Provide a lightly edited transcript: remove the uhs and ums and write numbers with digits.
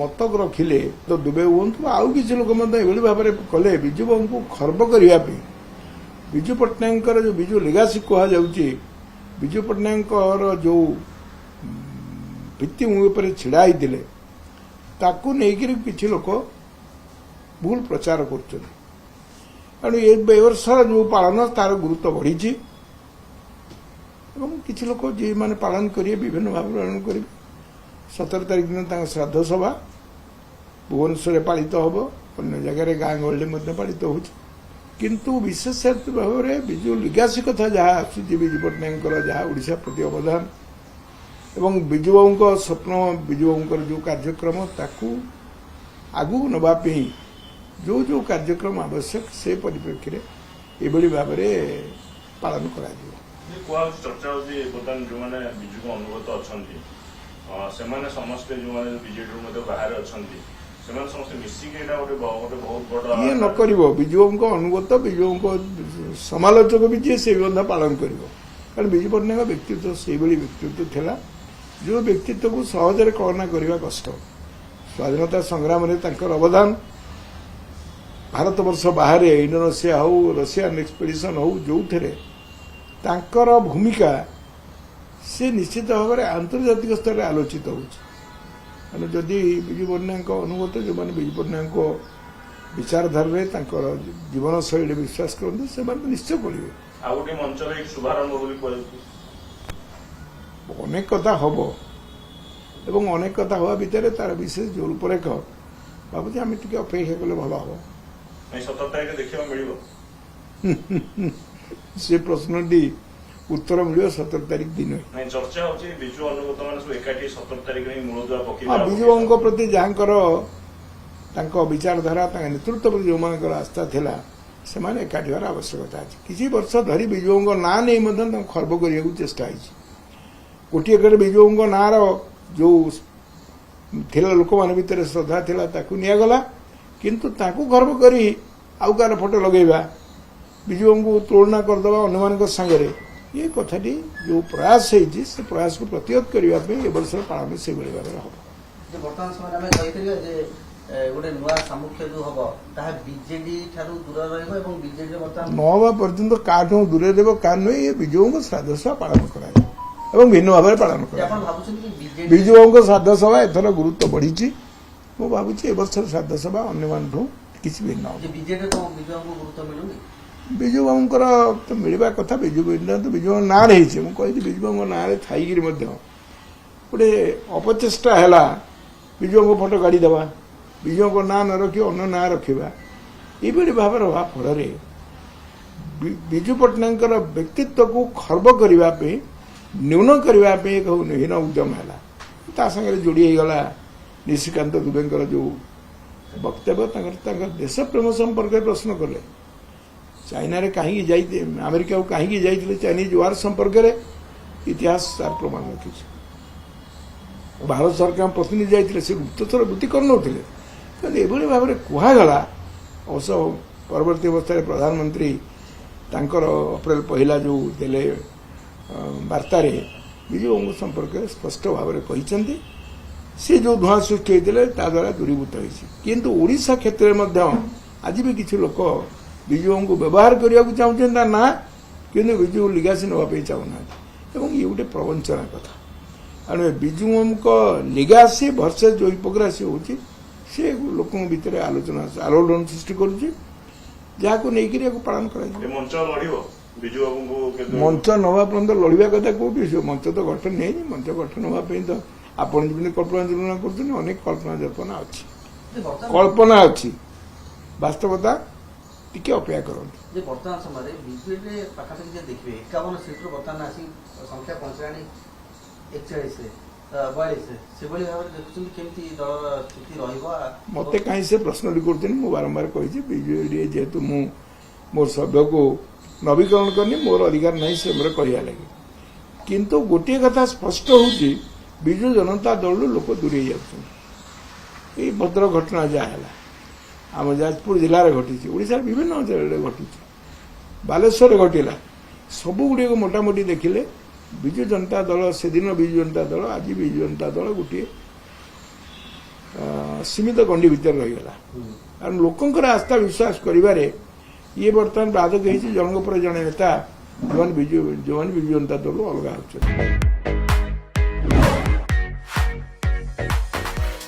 मत रखिले तो दुबे हूँ आउ किसी लोक भाव में कले विजु बाबू को खर्ब करने विजु पट्टनायक जो विजु लिगासी कह विजु पट्टनायक जो भित्तिभूमि पर छिड़ा होते ताकू नहीं किसी लोक भूल प्रचार कर वर्षर जो पालन तार गुरुत्व बढ़ी किसी लोक जी मैंने पालन करेंगे विभिन्न भाव पालन करेंगे 17 तारीख दिन श्राद्ध सभा भुवनेश्वर पालित हम अन्य जगह गाँ गहली पालित हो किंतु विशेष भाव में विजु लिगासी कथा जहाँ आसुची विजु पट्टनायक जहाँ ओडिशा प्रति अवदान एवं विजु बाबू स्वप्न विजु बाबू जो कार्यक्रम ताकू आगू नवापी जो जो कार्यक्रम आवश्यक से परिप्रेक्षी एभली भाव में पालन करा चर्चा होती जो मैंने विजु अनुगत अच्छा समस्ते जो बीजेडी बाहर अच्छा ये न कर विजु बाबू अनुगत विजु बाबू समालोचक भी जी से पालन कर कारण विजु पट्टनायक व्यक्तित्व से व्यक्तित्व थिला जो व्यक्तित्व को सहजरे कल्पना करने कष्ट स्वाधीनता संग्राम में अवदान भारत वर्ष बाहर इंडोनेशिया हो रशियन एक्सपेडिशन हो जो थे तांकर भूमिका से निश्चित भाव में आंतर्जातिक स्तर में आलोचित होदी विजु पट्टनायक अनुगत जो मैंने विजु पट्टनायक विचारधारा जीवन शैली विश्वास करते से निश्चय पड़े अनेक कथा हम एवं अनेक कथा हवा भितर तार विशेष जो रूपरेख भावुँ आम टे अपेक्षा कले भल हम 17 तारीख देखा मिल से प्रश्नटी उत्तर मिल 17 तारीख दिन चर्चा विजु अनुगत मैंने 17 तारीख विजु बाबू प्रति जहाँ विचारधारा नेतृत्व प्रति जो मान आस्था था से एकाठी होर आवश्यकता अच्छी किसी वर्ष धरी विजु बाबू ना नहीं खर्ब करने को चेष्टा गोटे कड़े विजु बाबू ना जो लोक मान भर श्रद्धा था निगला किंतु ताकू गर्व करी आउ कार फोटो लगेगा विजु बाबू को तुलना करदे अन्य सागरे ये कथाटी जो प्रयास है से प्रयास को प्रतिहत करने ए वर्ष पालन से भाव में हम बर्तमान समय गोटे नुआ सामुख्य जो हम बीजेडी दूर रजेडी नवा पर्यटन क्या दूर देव क्या नुहे ये विजु बाबू श्राद्ध सभा पालन कर भिन्न भाव में पालन कर विजु बाबू श्राद्ध सभा एथर गुरुत्व बढ़ी मु भावुँ ए वर्ष श्राद्ध सभा अन्य किसी भिन्न विजु बाबू तो मिलवा कथा विजु विजु ना रही मुझे विजु बाबू ना थी गोटे अपचेष्टा है विजु बाबू फोटो काढ़ीदे विजु बाबू ना न रखी अन्न ना रखा ये भाव रहा फल विजु पट्टनायक व्यक्तित्व को खर्ब करने न्यून करने एक हीन उद्यम है सागर जोड़ी होगला निशिकांत दुबे जो वक्तव्य देश प्रेम संपर्क प्रश्न कले चाइना रे कहीं जाइए अमेरिका को कहीं जाइए चाइनीज वार संपर्क में इतिहास तार प्रमाण रखी भारत सरकार प्रतिनिधि जाइए से गुप्तचर वृत्ति करनौले एभली भाव में कहगला अवश्य परवर्ती अवस्था प्रधानमंत्री अप्रैल 1 जो देले वार्तार विजु बाबू संपर्क स्पष्ट भाव में कहते सी जो धुआं सृष्टि होता द्वारा दूरीभूत होती ओडिशा क्षेत्र में आज भी किसी लोक विजु बाबू को व्यवहार करने को चाहते ना कि विजु लिगासी नापी चाहूना ये गोटे प्रवंचना कथा कारण विजु बाबू लिगासी वर्ष जो हिपोक्रेसी होती से लोक भितर आलोचना आलोड़न सृष्टि कर पालन कर मंच नवा पर्यंत लड़वा कथा कौटी मंच तो गठन नहीं मंच गठन होगापी तो आपण जमी कल्पना जल्पना कर अनेक कल्पना जल्पना अच्छी कल्पना अच्छी वास्तवता टी अपेक्षा करते बर्तमान समय बीजेडी पाखापाखि देखिए 51 सीट्रु बर्तमान आसी संख्या पहुंचलानी 41 मत कहीं से प्रश्न कर बारंबार कही बीजेडी जेहेतु मोर सभ्य को नवीकरण करनी मोर अधिकार नहीं से मोर कहया लगे किंतु गोटे कथा स्पष्ट होची विजु जनता दल लोक दूरे जा भद्रक घटना जहाँ आम जाजपुर जिले में घटी ओडिशा विभिन्न अंचल घटू बालेश्वर घटला सबुगुड़ी को मोटामोटी देखिले विजु जनता दल से दिन विजु जनता दल आज विजु जनता दल गोटे ସୀମିତ ଗଣ୍ଡି ଭିତରେ ରହିଗଲା କାରଣ ଲୋକଙ୍କର ଆସ୍ଥା ବିଶ୍ୱାସ କରିବାରେ ଇଏ ବର୍ତ୍ତମାନ ବାଧକ ହେଇଛି ଜଣଙ୍କ ପରେ ଜଣେ ନେତା ଯେଉଁମାନେ ବିଜୁ ଜନତା ଦଳରୁ ଅଲଗା ହେଉଛନ୍ତି।